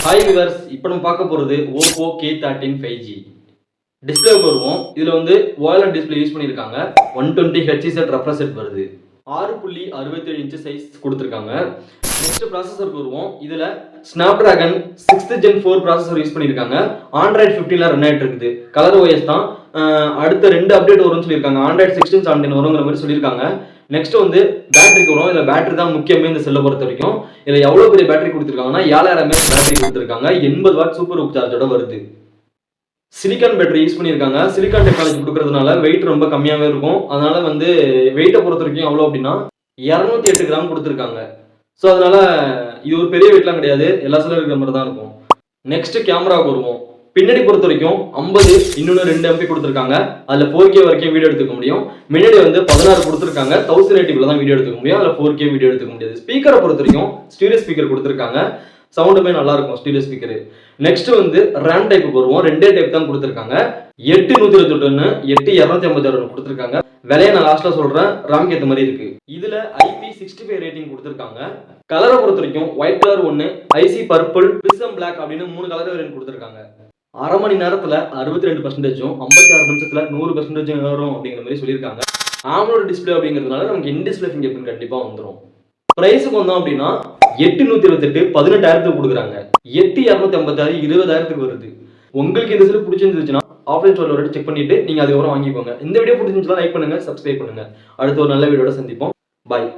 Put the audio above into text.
Hi viewers, இப்போ நம்ம பார்க்க போகிறது ஓப்போ K13 5G. டிஸ்பிளேவுக்கு வருவோம். இதில் வந்து OLED டிஸ்பிளே யூஸ் பண்ணியிருக்காங்க. 120 Hz ரெஃப்ரெஷ் ரேட் வருது. 6.67 இன்ச் சைஸ் கொடுத்துருக்காங்க. நெக்ஸ்ட் ப்ராசஸருக்கு வருவோம். இதில் Snapdragon 6th Gen 4 processor use பண்ணியிருக்காங்க. ஆண்ட்ராய்டு 15 ரன் ஆகிட்டு இருக்குது. கலர் OS தான். அடுத்த 2 அப்டேட் வரும்னு சொல்லியிருக்காங்க. ஆண்ட்ராய்டு 16 17 வருங்கிற மாதிரி சொல்லியிருக்காங்க. நெக்ஸ்ட் வந்து பேட்டரிக்கு வரும். இதில் பேட்டரி தான் முக்கியமே இந்த செல்லை பொறுத்த வரைக்கும். இதில் எவ்வளோ பெரிய பேட்டரி கொடுத்துருக்காங்கன்னா 7000 mAh பேட்டரி கொடுத்துருக்காங்க. 80 வாட் சூப்பர் ஹுக் சார்ஜோட வருது. சிலிக்கான் பேட்டரி யூஸ் பண்ணியிருக்காங்க. சிலிக்கான் டெக்னாலஜி கொடுக்கறதுனால வெயிட் ரொம்ப கம்மியாகவே இருக்கும். அதனால வந்து வெயிட்டை பொறுத்த வரைக்கும் எவ்வளோ அப்படின்னா 208 கிராம் கொடுத்துருக்காங்க. ஸோ அதனால இது ஒரு பெரிய வெயிட்லாம் கிடையாது. எல்லா செல்லும் இருக்கிற மாதிரி தான் இருக்கும். நெக்ஸ்ட் கேமராவுக்கு வருவோம். பின்னாடி பொறுத்த வரைக்கும் 50 இன்னொன்று 2 MP கொடுத்துருக்காங்க. அதில் 4K வரைக்கும் வீடியோ எடுத்துக்க முடியும். முன்னாடி வந்து 16 கொடுத்துருக்காங்க. 1080p தான் வீடியோ எடுத்துக்க முடியும். அதில் 4K வீடியோ எடுத்துக்க முடியாது. ஸ்பீக்கரை பொறுத்த வரைக்கும் ஸ்டீரியோ ஸ்பீக்கர் கொடுத்துருக்காங்க. சவுண்டுமே நல்லா இருக்கும் ஸ்டீரியோ ஸ்பீக்கர். நெக்ஸ்ட் வந்து ரேம் டைப்புக்கு வருவோம். 2 டைப் தான் கொடுத்துருக்காங்க. 8128 8256 கொடுத்துருக்காங்க. விலையை நான் லாஸ்ட்ல சொல்றேன். ரேம்க்கு ஏற்ற மாதிரி இருக்கு. இதுல IP65 ரேட்டிங் கொடுத்துருக்காங்க. கலரை பொறுத்த வரைக்கும் ஒயிட் கலர் ஒன்று, ஐசி பர்பிள், பிரிசம் பிளாக் அப்படின்னு 3 கலர் வேரியன்ட் கொடுத்துருக்காங்க. அரை மணி நேரத்தில் 62%, 56 நிமிஷத்துல 100% வரும் அப்படிங்கிற மாதிரி சொல்லியிருக்காங்க. ஆம்லோட் டிஸ்பிளே அப்படிங்கிறதுனால நமக்கு இன் டிஸ்பிளே ஃபிங்கர் பிரிண்ட் கண்டிப்பாக வந்துடும். ப்ரைஸுக்கு வந்தோம் அப்படின்னா 828 18,000 கொடுக்குறாங்க. 8256 20,000 வருது. உங்களுக்கு இந்த செல் பிடிச்சிருந்துச்சுன்னா ஆஃப்லைன் ஸ்டோரில் ஒரு செக் பண்ணிட்டு நீங்க அதுக்கப்புறம் வாங்கிக்கோங்க. இந்த வீடியோ பிடிச்சிருந்துச்சுன்னா லைக் பண்ணுங்க, சப்ஸ்கிரைப் பண்ணுங்க. அடுத்த ஒரு நல்ல வீடியோட சந்திப்போம். பாய்.